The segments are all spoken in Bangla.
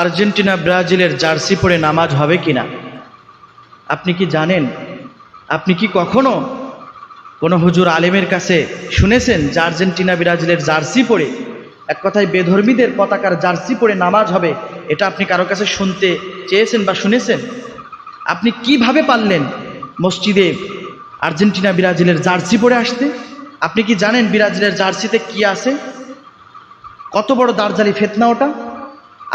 আর্জেন্টিনা ব্রাজিলের জার্সি পরে নামাজ হবে কিনা? আপনি কি জানেন? আপনি কি কখনো কোনো হুজুর আলেমের কাছে শুনেছেন যে আর্জেন্টিনা ব্রাজিলের জার্সি পরে, এক কথায় বেধর্মীদের পতাকার জার্সি পরে নামাজ হবে? এটা আপনি কারো কাছে শুনতে চেয়েছেন বা শুনেছেন? আপনি কিভাবে পারলেন মসজিদে আর্জেন্টিনা ব্রাজিলের জার্সি পরে আসতে? আপনি কি জানেন ব্রাজিলের জার্সিতে কি আছে? কত বড় দার্জালি ফিতনা ওটা!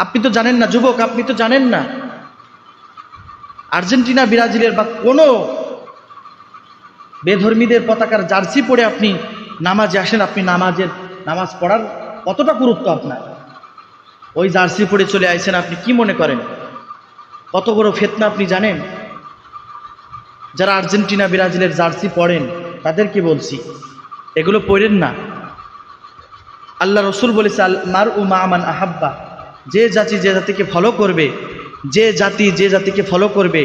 আপনি তো জানেন না যুবক, আপনি তো জানেন না। আর্জেন্টিনা ব্রাজিলের বা কোনো বেধর্মীদের পতাকার জার্সি পরে আপনি নামাজে আসেন, আপনি নামাজ পড়ার কতটা গুরুত্ব আপনার? ওই জার্সি পরে চলে আইছেন, আপনি কি মনে করেন কত বড় ফিতনা আপনি জানেন? যারা আর্জেন্টিনা ব্রাজিলের জার্সি পরেন তাদেরকে বলছি, এগুলো পরেন না। আল্লাহ রসুল বলেছে, আল মারউ মা মান আহাব্বা, যে জাতি যে জাতিকে ফলো করবে, যে জাতি যে জাতিকে ফলো করবে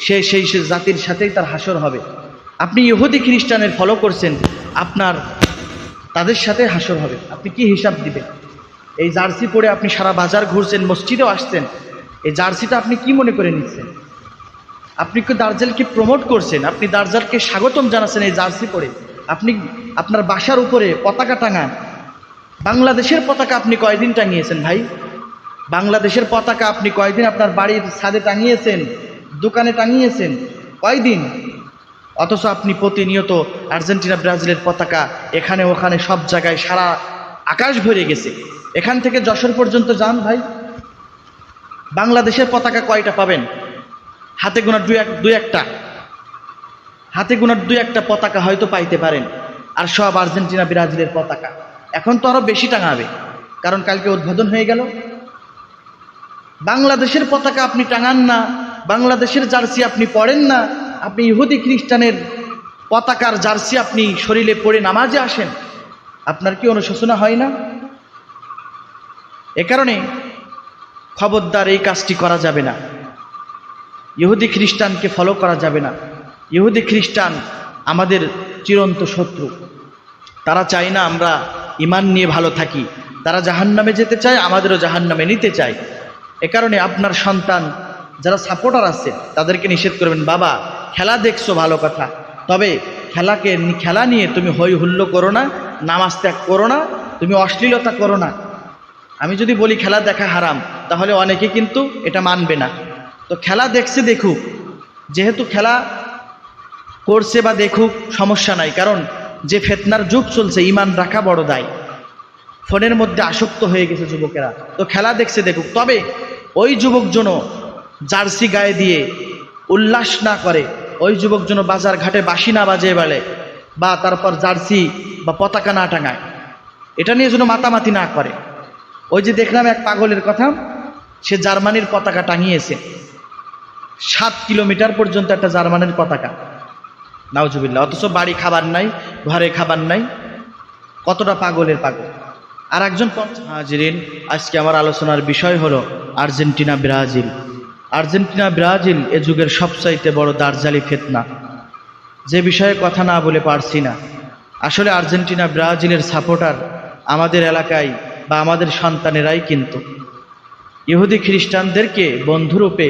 সেই জাতির সাথেই তার হাসর হবে। আপনি ইহুদি খ্রিস্টানের ফলো করছেন, আপনার তাদের সাথে হাসর হবে। আপনি কি হিসাব দিবেন? এই জার্সি পরে আপনি সারা বাজার ঘুরছেন, মসজিদেও আসছেন, এই জার্সিটা আপনি কি মনে করে নিচ্ছেন? আপনি কি দার্জালকে প্রমোট করছেন? আপনি দার্জালকে স্বাগতম জানাচ্ছেন এই জার্সি পরে। আপনি আপনার বাসার উপরে পতাকা টাঙান, বাংলাদেশের পতাকা আপনি কয়দিন টাঙিয়েছেন ভাই? বাংলাদেশের পতাকা আপনি কয়দিন আপনার বাড়ির ছাদে টাঙিয়েছেন, দোকানে টাঙিয়েছেন? কয়দিন? অথচ আপনি প্রতিনিয়ত আর্জেন্টিনা ব্রাজিলের পতাকা এখানে ওখানে সব জায়গায়, সারা আকাশ ভরে গেছে। এখান থেকে যশোর পর্যন্ত যান ভাই, বাংলাদেশের পতাকা কয়টা পাবেন? হাতে গোনার দুই একটা পতাকা হয়তো পাইতে পারেন, আর সব আর্জেন্টিনা ব্রাজিলের পতাকা। এখন তো আরো বেশি টাঙাবে, কারণ কালকে উদ্বোধন হয়ে গেল। বাংলাদেশের পতাকা আপনি টাঙান না, বাংলাদেশের জার্সি আপনি পরেন না, আপনি ইহুদি খ্রিস্টানের পতাকার জার্সি আপনি শরীরে পরে নামাজে আসেন। আপনার কি অনুশোচনা হয় না? এ কারণে খবরদার, এই কাজটি করা যাবে না। ইহুদি খ্রিস্টানকে ফলো করা যাবে না। ইহুদি খ্রিস্টান আমাদের চিরন্ত শত্রু। তারা চায় না আমরা ঈমান নিয়ে ভালো থাকি, তারা জাহান্নামে যেতে চায়, আমাদেরও জাহান্নামে নিতে চায়। এ কারণে আপনার সন্তান যারা সাপোর্টার আছে তাদেরকে নিষেধ করবেন, বাবা খেলা দেখছো ভালো কথা, তবে খেলা নিয়ে তুমি হই হুল্লো করো না, নামাজ ত্যাগ করো না, তুমি অশ্লীলতা করো না। আমি যদি বলি খেলা দেখা হারাম, তাহলে অনেকে কিন্তু এটা মানবে না। তো খেলা দেখছে দেখুক, যেহেতু খেলা করছে বা দেখুক, সমস্যা নাই। কারণ যে ফিতনার যুগ চলছে, ঈমান রাখা বড় দায়। ফোনের মধ্যে আসক্ত হয়ে গেছে যুবকেরা, তো খেলা দেখছে দেখুক। তবে ওই যুবক যেন জার্সি গায়ে দিয়ে উল্লাস না করে, ওই যুবক যেন বাজার ঘাটে বাঁশি না বাজিয়ে বেড়ে, বা তারপর জার্সি বা পতাকা না টাঙায়, এটা নিয়ে যেন মাতামাতি না করে। ওই যে দেখলাম এক পাগলের কথা, সে জার্মানির পতাকা টাঙিয়েছে, 7 কিলোমিটার পর্যন্ত একটা জার্মানির পতাকা, নাউজুবিল্লাহ। অথচ বাড়ি খাবার নাই, ঘরে খাবার নাই, কতটা পাগলের পাগল। আর একজন হাজিরিন, আজকে আমার আলোচনার বিষয় হলো আর্জেন্টিনা ব্রাজিল। আর্জেন্টিনা ব্রাজিল এ যুগের সবচাইতে বড় দার্জালি ফিতনা, যে বিষয়ে কথা না বলে পারছি না। আসলে আর্জেন্টিনা ব্রাজিলের সাপোর্টার আমাদের এলাকায় বা আমাদের সন্তানেরাই কিন্তু ইহুদি খ্রিস্টানদেরকে বন্ধুরূপে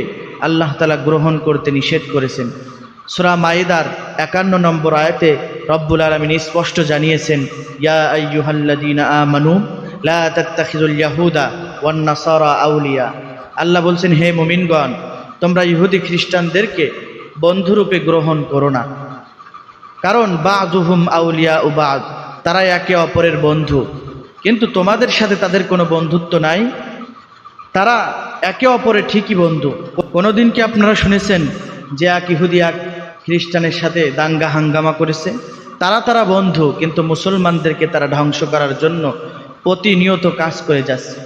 আল্লাহ তাআলা গ্রহণ করতে নিষেধ করেছেন। সূরা মাইদার 51 নম্বর আয়াতে রব্বুল আলামিন স্পষ্ট জানিয়েছেন, ইয়া আইয়ুহাল্লাযীনা আমানু লা তাত্তাখিযুল ইয়াহুদা ওয়ান নাসারা আউলিয়া। আল্লাহ বলছেন, হে মুমিনগণ, তোমরা ইহুদি খ্রিস্টানদেরকে বন্ধুরূপে গ্রহণ করো না। কারণ বাযুহুম আউলিয়া ও বায, তারা একে অপরের বন্ধু, কিন্তু তোমাদের সাথে তাদের কোনো বন্ধুত্ব নাই। তারা একে অপরের ঠিকই বন্ধু। কোনোদিন কি আপনারা শুনেছেন যে এক ইহুদি এক খ্রিস্টানের সাথে দাঙ্গা হাঙ্গামা করেছে? তারা বন্ধু, কিন্তু মুসলমানদেরকে তারা ধ্বংস করার জন্য প্রতিনিয়ত কাজ করে যাচ্ছে।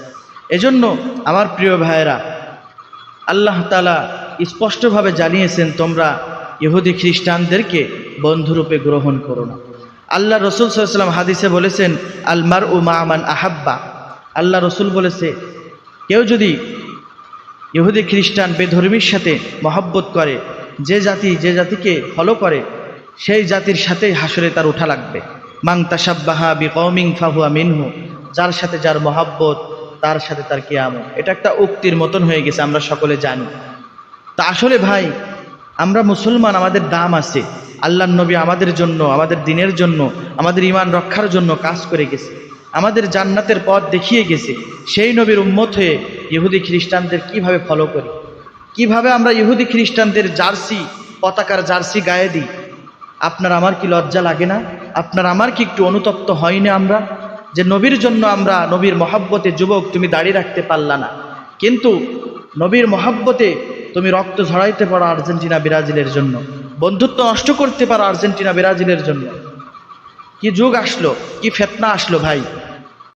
এজন্য আমার প্রিয় ভাইয়েরা, আল্লাহ তাআলা স্পষ্টভাবে জানিয়েছেন, তোমরা ইহুদি খ্রিস্টানদেরকে বন্ধুরূপে গ্রহণ করো না। আল্লাহ রসুল সাল্লাল্লাহু আলাইহি ওয়াসাল্লাম হাদিসে বলেছেন, আল মারউ মা মান আহাব্বা। আল্লাহ রসুল বলেছে, কেউ যদি ইহুদি খ্রিস্টান বেধর্মীর সাথে মহব্বত করে, যে জাতিকে ফলো করে, সেই জাতির সাথেই হাসরে তার উঠা লাগবে। মান তাশাব্বাহা বিকওমিন ফাহুয়া মিনহু, যার সাথে যার মহব্বত, তার সাথে তার কিয়ামত। এটা একটা উক্তির মতন হয়ে গেছে, আমরা সকলে জানি। তা আসলে ভাই, আমরা মুসলমান, আমাদের দাম আছে। আল্লাহর নবী আমাদের জন্য, আমাদের দিনের জন্য, আমাদের ঈমান রক্ষার জন্য কাজ করে গেছে, আমাদের জান্নাতের পথ দেখিয়ে গেছে। সেই নবীর উম্মত হয়ে ইহুদি খ্রিস্টানদের কিভাবে ফলো করি, কিভাবে আমরা ইহুদি খ্রিস্টানদের জার্সি, পতাকার জার্সি গায়ে দিই? আপনার আমার কি লজ্জা লাগে না? আপনার আমার কি একটু অনুতপ্ত হয় না আমরা, যে নবীর জন্য আমরা, নবীর মহাব্বতে, যুবক তুমি দাঁড়িয়ে রাখতে পারলা না, কিন্তু নবীর মহাব্বতে তুমি রক্ত ঝরাইতে পারো আর্জেন্টিনা ব্রাজিলের জন্য, বন্ধুত্ব নষ্ট করতে পারো আর্জেন্টিনা ব্রাজিলের জন্য। কি যুগ আসলো, কি ফিতনা আসলো ভাই!